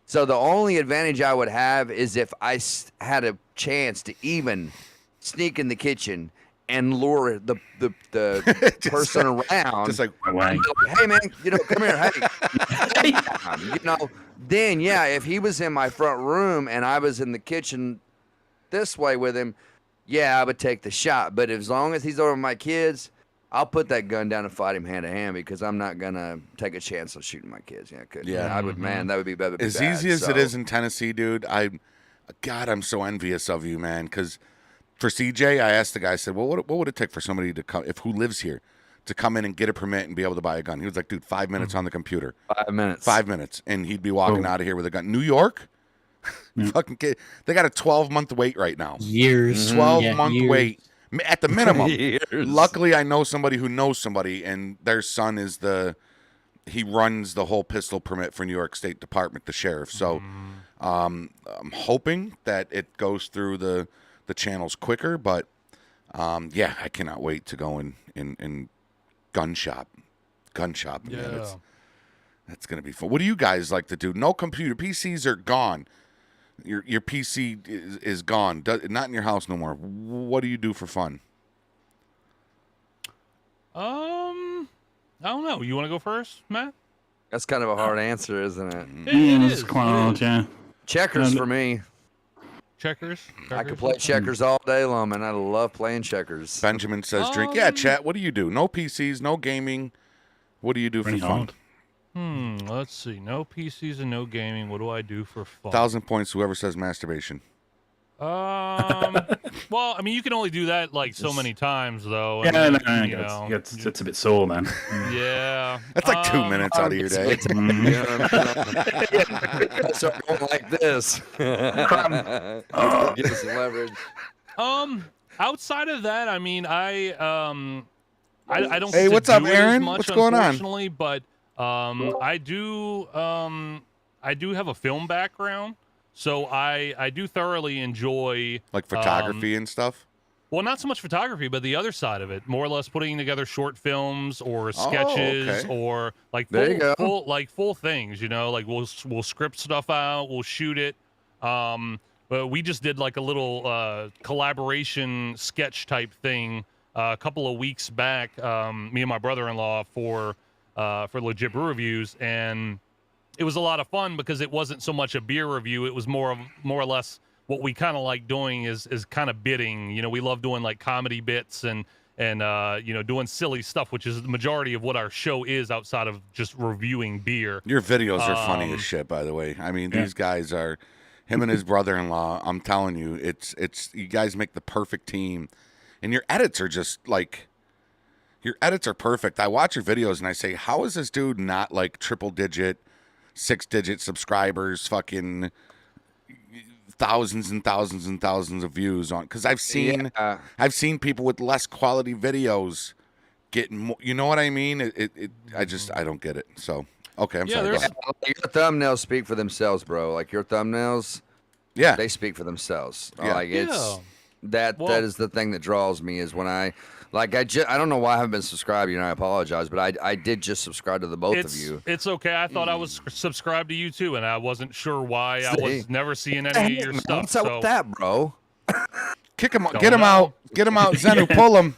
So the only advantage I would have is if I had a chance to even sneak in the kitchen and lure the person around. Just like, hey man, come here, hey. Then yeah, if he was in my front room and I was in the kitchen this way with him, yeah, I would take the shot. But as long as he's over my kids, I'll put that gun down and fight him hand to hand, because I'm not gonna take a chance on shooting my kids. Yeah, I would. Man, that would be better. As easy as it is in Tennessee, dude. I'm so envious of you, man. Because for CJ, I asked the guy, I said, well, what would it take for somebody to come, who lives here, to come in and get a permit and be able to buy a gun? He was like, dude, 5 minutes on the computer. 5 minutes. 5 minutes, and he'd be walking out of here with a gun. New York, fucking kid, they got a 12-month wait right now. Years. 12-month wait. At the minimum. Years. Luckily, I know somebody who knows somebody, and their son is he runs the whole pistol permit for New York State Department, the sheriff. So I'm hoping that it goes through the channels quicker. But yeah, I cannot wait to go in gun shop. Yeah, man, that's gonna be fun. What do you guys like to do? No computer. PCs are gone. Your PC is gone. Not in your house no more. What do you do for fun? I don't know. You want to go first, Matt? That's kind of a hard answer, isn't it? It is. It's quite hard, yeah. Checkers for me. Checkers? I could play checkers all day long, man. I love playing checkers. Benjamin says drink. Yeah, chat. What do you do? No PCs, no gaming. What do you do for fun? Let's see. No PCs and no gaming. What do I do for fun? 1,000 points. Whoever says masturbation. Well, I mean, you can only do that like so many times, though. Yeah, and, it's a bit sore then. Yeah. That's like 2 minutes out of your day. So going like this. Get some leverage. Outside of that, I mean, I don't. Hey, what's up, do it as Aaron? much, What's going on? unfortunately, but I do have a film background. So I do thoroughly enjoy like photography and stuff. Well, not so much photography, but the other side of it, more or less putting together short films or sketches or like full things. Like we'll script stuff out, we'll shoot it. But we just did like a little collaboration sketch type thing a couple of weeks back. Me and my brother-in-law for Legit Brew Reviews, and it was a lot of fun because it wasn't so much a beer review. It was more or less what we kind of like doing is kind of bidding. We love doing like comedy bits and doing silly stuff, which is the majority of what our show is outside of just reviewing beer. Your videos are funny as shit, by the way. I mean, these guys are, him and his brother-in-law, I'm telling you, it's you guys make the perfect team. And your edits are just like, your edits are perfect. I watch your videos and I say, how is this dude not like triple-digit, 6-digit subscribers, fucking thousands and thousands and thousands of views on? Because I've seen people with less quality videos get more. You know what I mean? I don't get it. So okay, I'm sorry. Your thumbnails speak for themselves, bro. Like your thumbnails, they speak for themselves. Like that is the thing that draws me is when I don't know why I haven't been subscribed. I apologize, but I did just subscribe to the both of you. It's okay. I thought I was subscribed to you too, and I wasn't sure why. I was never seeing any of your stuff. What's up with that, bro? Kick him, get him out, Zenu, pull him.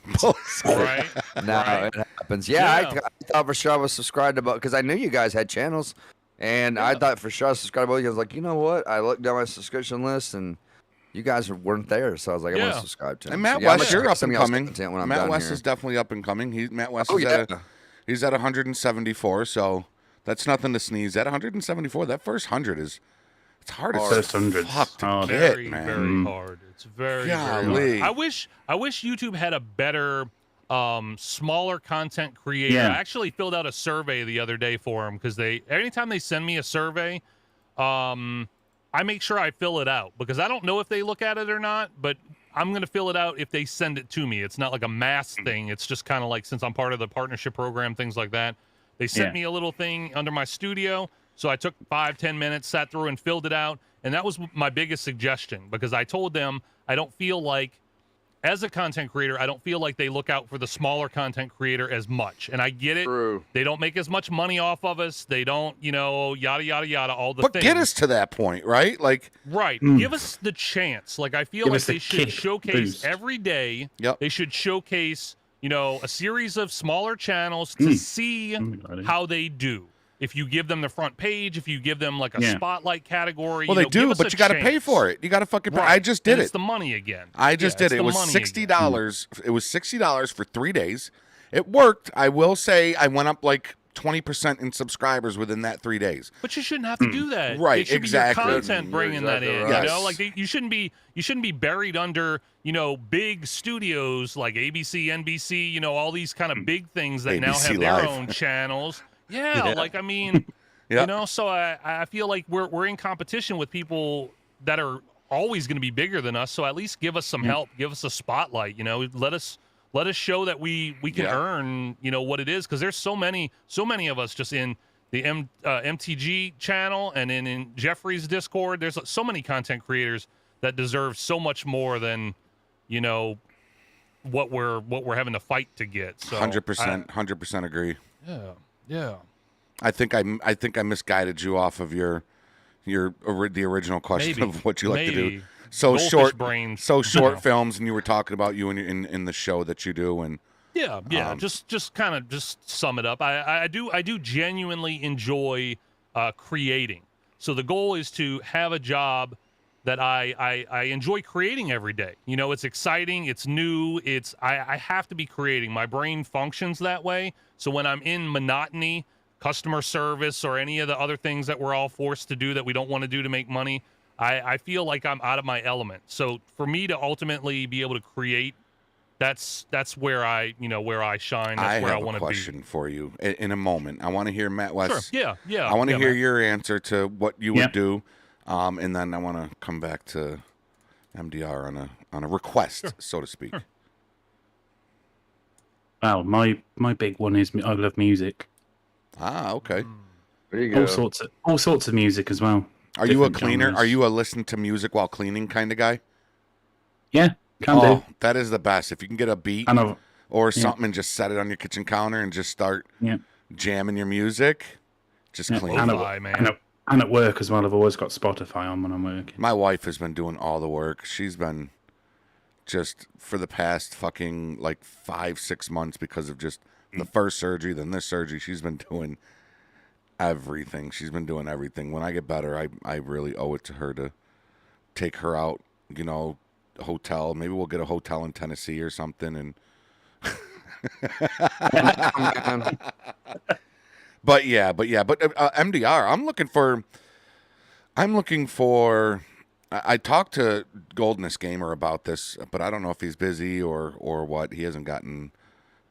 Right? No, it happens. Yeah, I thought for sure I was subscribed to both because I knew you guys had channels, and I thought for sure I was subscribed to both. I was like, you know what? I looked down my subscription list and you guys weren't there, so I was like, I want to subscribe to him. And Matt West, you're up and coming. Matt West is definitely up and coming. Matt West he's at 174, so that's nothing to sneeze at. 174. That first 100 it's hard as fuck to get, very, man. Very hard. It's very hard. I wish YouTube had a better smaller content creator. Yeah. I actually filled out a survey the other day for them because anytime they send me a survey, I make sure I fill it out because I don't know if they look at it or not, but I'm going to fill it out if they send it to me. It's not like a mass thing. It's just kind of like, since I'm part of the partnership program, things like that. They sent me a little thing under my studio. So I took 5-10 minutes, sat through and filled it out. And that was my biggest suggestion because I told them I don't feel like, as a content creator, I don't feel like they look out for the smaller content creator as much. And I get it. True. They don't make as much money off of us. They don't, yada, yada, yada, all the But things. get us to that point, right? Like, right. Give us the chance. Like, I feel Give like us the they should kick showcase boost. every day. Yep. They should showcase, a series of smaller channels to see how they do. If you give them the front page, if you give them like a spotlight category, well, they do, give us but a you got to pay chance. for it. You got to fucking pay. Right. I just did And it. It's the money again. I just did it's it. It the was money $60. It was $60 for 3 days. It worked. I will say I went up like 20% in subscribers within that 3 days. But you shouldn't have to do that. Right, It should exactly. be your content bringing You're that in. exactly right. Like you shouldn't be buried under big studios like ABC, NBC, all these kind of big things that now ABC have their Live. own channels. Yeah, Yeah. like I mean, Yep. So I feel like we're in competition with people that are always going to be bigger than us. So at least give us some help, give us a spotlight. Let us show that we can earn what it is, because there's so many of us just in the MTG channel and in Jeffrey's Discord. There's so many content creators that deserve so much more than what we're having to fight to get. So 100% agree. Yeah. I think I misguided you off of the original question Maybe. of what you like to Maybe. do. So Goldfish short brains. so short films, and you were talking about you in the show that you do, and Yeah. Just kind of sum it up. I do genuinely enjoy creating. So the goal is to have a job that I enjoy creating every day. It's exciting, it's new, I have to be creating. My brain functions that way. So when I'm in monotony, customer service, or any of the other things that we're all forced to do that we don't want to do to make money, I feel like I'm out of my element. So for me to ultimately be able to create, that's where I shine. That's where I want to be. have a question for you in a moment. I want to hear Matt West. Sure. Yeah. I want to hear Matt. your answer to what you would do, and then I want to come back to MDR on a request, so to speak. Sure. Well, my big one is I love music. Ah, okay. There you go. All sorts of music as well. Are you a Different cleaner? genres. Are you a listen to music while cleaning kind of guy? Yeah, can do. That is the best. If you can get a beat or something and just set it on your kitchen counter and just start jamming your music, just clean. And at work as well. I've always got Spotify on when I'm working. My wife has been doing all the work. She's been just for the past fucking like 5-6 months, because of just the first surgery, then this surgery. She's been doing everything. When I get better, I really owe it to her to take her out, hotel. Maybe we'll get a hotel in Tennessee or something. And but MDR, I'm looking for. I talked to Goldness Gamer about this, but I don't know if he's busy or what. He hasn't gotten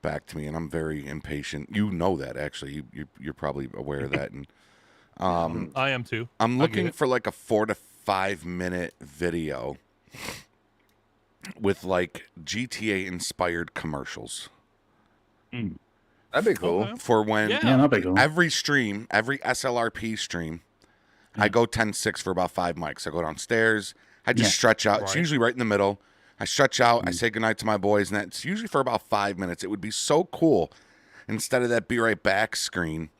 back to me, and I'm very impatient. You know that, actually. You're probably aware of that. And I am too. I'm looking for like a 4 to 5 minute video with like GTA inspired commercials. That'd be cool. For when that'd be cool. every SLRP stream, I go 10-6 for about 5 mics. I go downstairs. I just stretch out. It's usually right in the middle. I stretch out. I say goodnight to my boys, and that's usually for about 5 minutes. It would be so cool, instead of that be right back screen.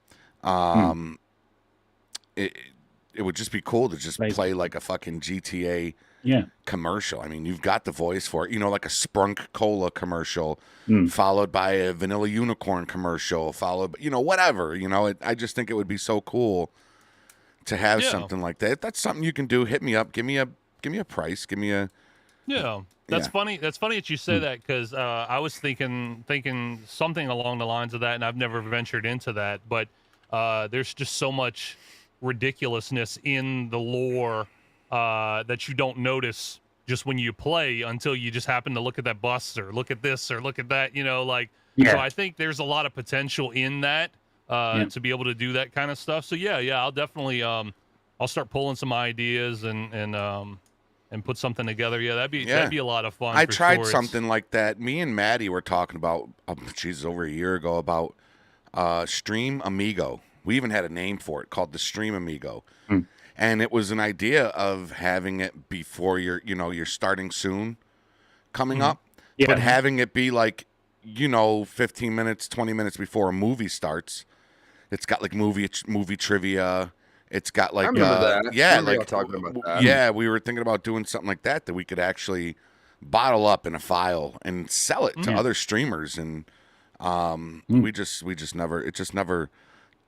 It would just be cool to just play like a fucking GTA commercial. I mean, you've got the voice for it. Like a Sprunk Cola commercial, followed by a Vanilla Unicorn commercial, followed by, whatever. I just think it would be so cool to have something like that. If that's something you can do, hit me up. Give me a price. Give me a... Yeah. That's funny. That's funny that you say that, because I was thinking something along the lines of that, and I've never ventured into that. But there's just so much ridiculousness in the lore that you don't notice just when you play until you just happen to look at that bus or look at this or look at that, like. Yeah. So I think there's a lot of potential in that to be able to do that kind of stuff. So yeah, I'll definitely I'll start pulling some ideas and put something together. Yeah, that'd be a lot of fun. I for tried sure. something like that. Me and Maddie were talking about, over a year ago about Stream Amigo. We even had a name for it called the Stream Amigo. And it was an idea of having it before you're starting soon coming up, but having it be like, 15 minutes, 20 minutes before a movie starts. It's got like movie trivia. It's got like, I remember that. yeah, like talking about that. Yeah, we were thinking about doing something like that we could actually bottle up in a file and sell it to other streamers. And we just never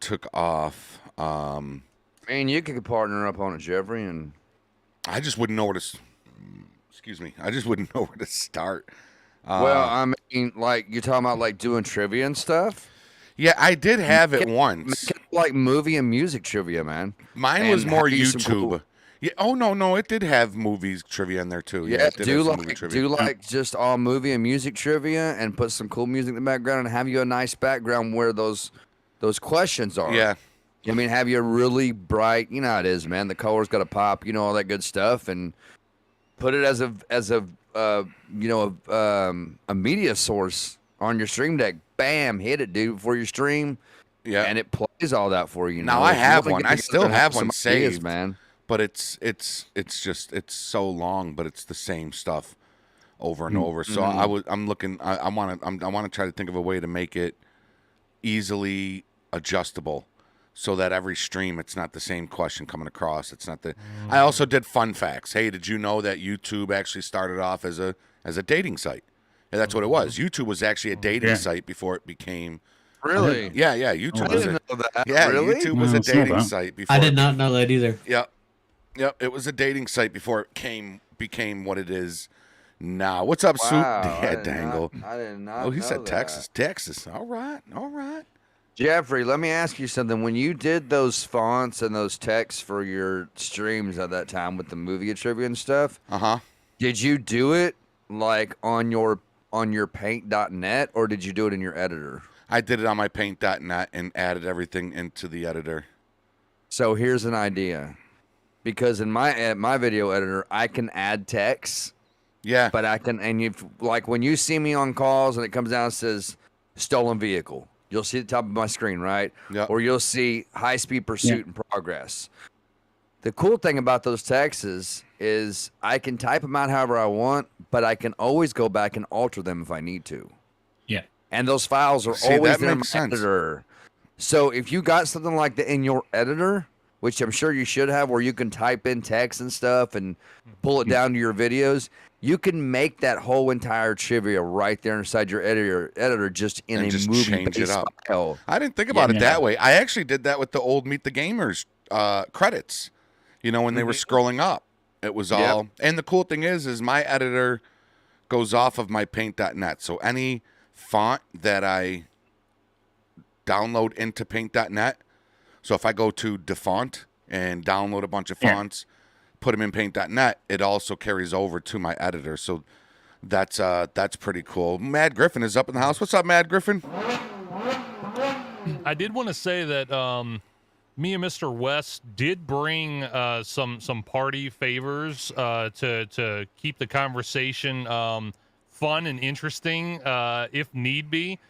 took off. Man, you could partner up on it, Jeffrey, and I just wouldn't know where to. Excuse me. I just wouldn't know where to start. Well, I mean, like you're talking about like doing trivia and stuff. Yeah, I did have it once. Like movie and music trivia, man. Mine was more YouTube. Yeah. Oh no, it did have movies trivia in there too. Yeah, it did have some movie trivia. do like just all movie and music trivia and put some cool music in the background and have you a nice background where those questions are. Yeah. I mean, have you a really bright, how it is, man. The color's got to pop, all that good stuff, and put it as a media source on your stream deck. Bam, hit it, dude, before your stream. Yeah, and it plays all that for you. Now I have one. I still have one saved, man. But it's so long, but it's the same stuff over and over. So I want to try to think of a way to make it easily adjustable, so that every stream it's not the same question coming across. It's not the. I also did fun facts. Hey, did you know that YouTube actually started off as a dating site? And that's what it was. YouTube was actually a dating site before it became. Really? Yeah. YouTube was know that. Yeah, really? YouTube was a dating site before. I did not know that either. Yep. It was a dating site before it became what it is now. What's up, Soup? Yeah, Dangle. I did not. Oh, he said that. Texas. All right. Jeffrey, let me ask you something. When you did those fonts and those texts for your streams at that time with the movie trivia and stuff, did you do it like on your paint.net or did you do it in your editor? I did it on my paint.net and added everything into the editor. So here's an idea. Because in my video editor, I can add text. Yeah. But I can, and when you see me on calls and it comes down and says stolen vehicle, you'll see the top of my screen, right? Yep. Or you'll see high-speed pursuit in progress. The cool thing about those texts is I can type them out however I want, but I can always go back and alter them if I need to. Yeah. And those files are always in my editor. So if you got something like that in your editor, which I'm sure you should have, where you can type in text and stuff and pull it down to your videos, you can make that whole entire trivia right there inside your editor just in a movie-based file. I didn't think about it that way. I actually did that with the old Meet the Gamers credits. When they were scrolling up, it was all. And the cool thing is my editor goes off of my paint.net. So any font that I download into paint.net, so if I go to DeFont and download a bunch of fonts, put them in paint.net, it also carries over to my editor. So that's pretty cool. Mad Griffin is up in the house. What's up, Mad Griffin? I did want to say that me and Mr. West did bring some party favors to keep the conversation fun and interesting if need be.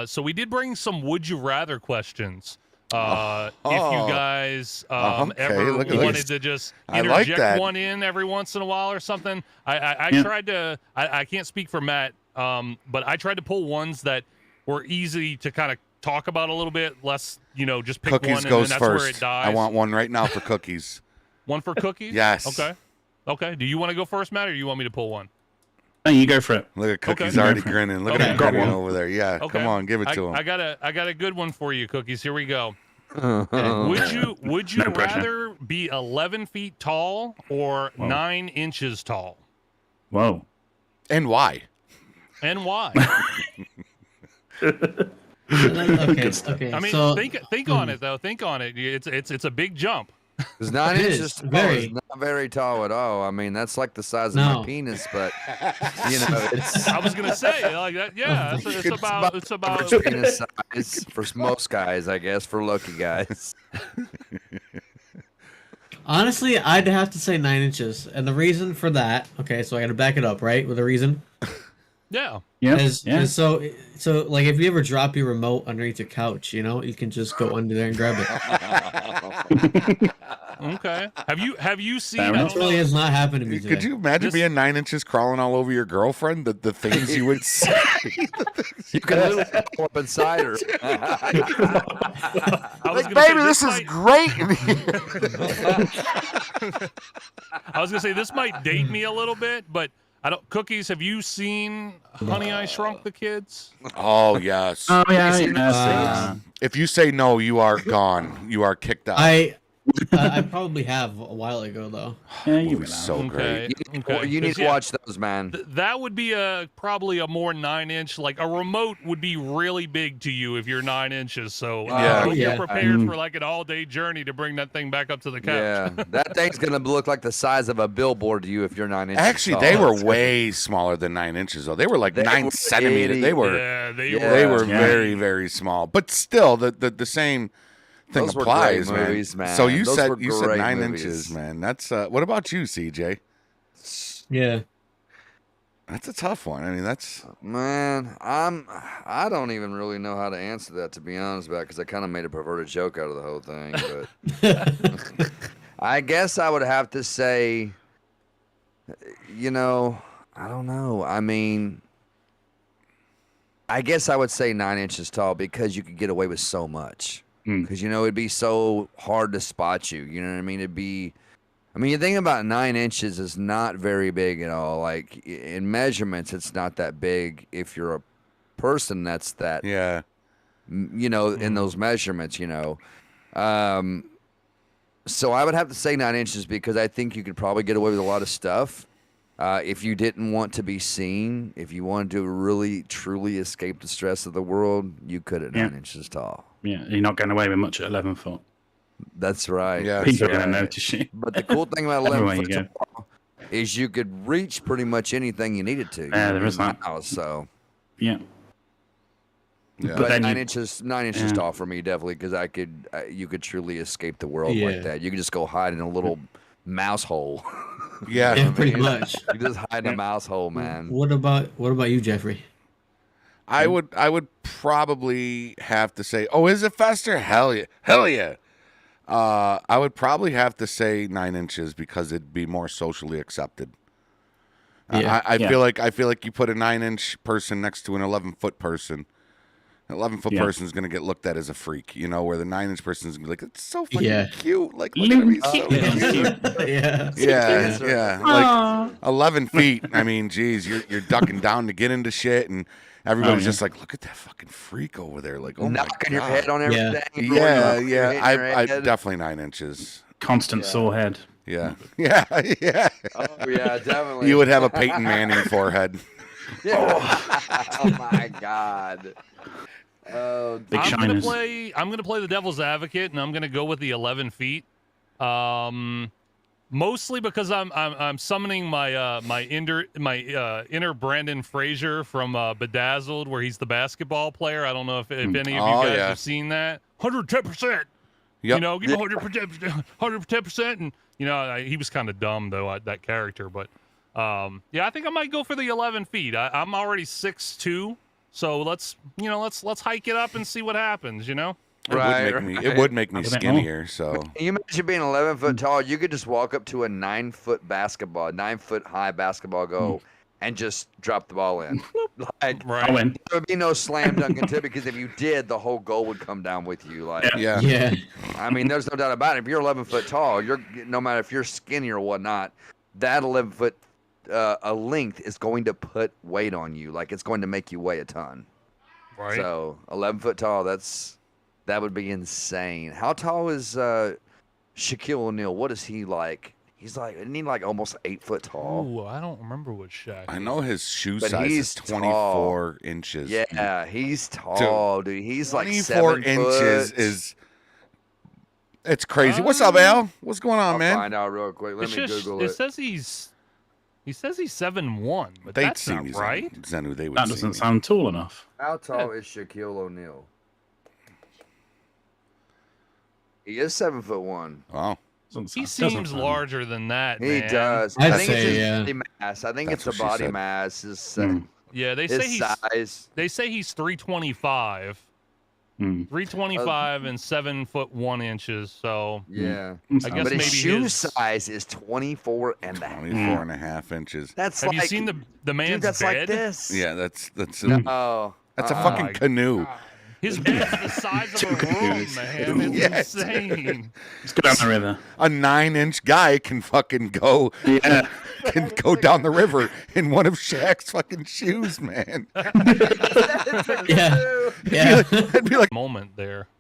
So we did bring some would you rather questions. If you guys ever wanted to just interject one in every once in a while or something, I tried to. I can't speak for Matt, but I tried to pull ones that were easy to kind of talk about a little bit, less just pick Cookies one goes and then that's first. where it dies. I want one right now for Cookies. One for Cookies? Yes. Okay. Do you want to go first, Matt, or do you want me to pull one? No, you go for it. Look at Cookies already grinning. Look at him grinning over there. Yeah, come on, give it to him. I got a good one for you, Cookies. Here we go. Would you rather be 11 feet tall or 9 inches tall? Whoa. And why? Okay. I mean, so, think on it though. Think on it. It's a big jump. Because 9 It inches is, tall very. is not very tall at all. I mean, that's like the size of No. my penis, but you know, it's I was gonna say like that. Yeah, it's about average penis size for most guys, I guess, for lucky guys. Honestly, I'd have to say 9 inches, and the reason for that. Okay, so I got to back it up, right? With a reason. Yeah. Is so like if you ever drop your remote underneath your couch, you know, you can just go under there and grab it. Okay. Have you seen? That really has not happened to me. Could today. you imagine being 9 inches crawling all over your girlfriend? The things you would say. You can literally pull up inside her. Like, baby, this is great. I was gonna say this might date me a little bit, but I don't. Cookies, have you seen Honey, I Shrunk the Kids? Oh yes. Oh yeah. If you say no, you are gone. You are kicked out. I probably have a while ago though. Yeah, you Movie's so great. You need to watch those, man. That would be probably a more 9-inch. Like a remote would be really big to you if you're 9 inches. So you're prepared for like an all-day journey to bring that thing back up to the couch. Yeah, that thing's gonna look like the size of a billboard to you if you're 9 inches. Actually, tall. they were way smaller than 9 inches, though. They were like 9 were centimeters. They were, they were very, very small. But still, the same thing Those were applies, great man. movies, man. So you Those said were 9 movies. inches, man. That's what about you, CJ? Yeah. That's a tough one. I mean, that's Man, I don't even really know how to answer that, to be honest about, because I kind of made a perverted joke out of the whole thing. But I guess I would have to say, you know, I don't know. I mean, I guess I would say 9 inches tall because you could get away with so much. Because, you know, it'd be so hard to spot you. You know what I mean? It'd be, I mean, you think about 9 inches is not very big at all. Like, in measurements, it's not that big if you're a person that's that, you know, in those measurements, you know. So I would have to say 9 inches because I think you could probably get away with a lot of stuff. If you didn't want to be seen, if you wanted to really, truly escape the stress of the world, you could at 9 inches tall. Yeah, you're not going away with much at 11 foot. That's right. Yeah, people are going to notice you. But the cool thing about 11 Everywhere you foot tall is you could reach pretty much anything you needed to. Yeah, there is that. So. Yeah. Yeah. But then 9 inches tall for me, definitely, because you could truly escape the world like that. You could just go hide in a little mouse hole. Yeah, pretty much. You just hide in a mouse hole, man. What about you, Jeffrey? I would probably have to say, oh, is it faster? Hell yeah. I would probably have to say 9 inches because it'd be more socially accepted. Yeah. I feel like you put a 9-inch person next to an 11-foot person. An 11-foot person is going to get looked at as a freak, you know, where the 9-inch person is going to be like, it's so fucking cute. Like, look at me. So cute. Yeah. Like 11 feet. I mean, geez, you're ducking down to get into shit, and everybody's just like, look at that fucking freak over there. Like, oh my God. Knocking your head on everything. Yeah. I definitely 9 inches. Constant sore head. Yeah. Oh, yeah, definitely. You would have a Peyton Manning forehead. Yeah. Oh, my God. I'm gonna play the devil's advocate, and I'm gonna go with the 11 feet. Mostly because I'm summoning my inner Brandon Fraser from Bedazzled, where he's the basketball player. I don't know if any of you guys have seen that. 110%. Yep. You know, give me 110%, and you know he was kind of dumb though, that character, but I think I might go for the 11 feet. I'm already 6'2". So let's hike it up and see what happens, you know? It would make me skinnier, so. Can you imagine being 11 foot tall? You could just walk up to a 9-foot basketball, 9-foot high basketball goal, and just drop the ball in. Like, I'll win. There would be no slam dunk until, because if you did, the whole goal would come down with you. Like, Yeah. I mean, there's no doubt about it. If you're 11 foot tall, no matter if you're skinny or whatnot, that 11 foot a length is going to put weight on you. Like, it's going to make you weigh a ton. Right. So 11 foot tall, that would be insane. How tall is Shaquille O'Neal? What is he like? Isn't he like almost 8 foot tall? Ooh, I don't remember what Shaq. I know his shoe But size he's is 24 inches. Yeah, he's tall, dude. He's like 24 7 inches foot. is It's crazy. What's up, Al? What's going on, I'll man? find out real quick. Let me Google it. It says he says he's 7'1", but They'd that's see not me, right. Zenu, they would That see doesn't me. sound tall enough. How tall is Shaquille O'Neal? He is 7'1". Wow. He seems larger than that, He man. does. I'd I think it's say, his yeah. body mass. I think That's it's the what she body said. mass. His, Yeah, they his say he's size. They say he's 325. 325 and 7'1". So Yeah. I guess but maybe his shoe his. size is 24 and a half. 24 and a half inches. That's Have like, you seen the man's dude, that's bed? like this. Yeah, that's a No. fucking canoe. His bed's the size of a room, man. It's Yes. insane. Let's go down the river. A 9-inch guy can fucking go. Yeah. Can go down the river in one of Shaq's fucking shoes, man. Yeah. Yeah. I'd be like, Moment there.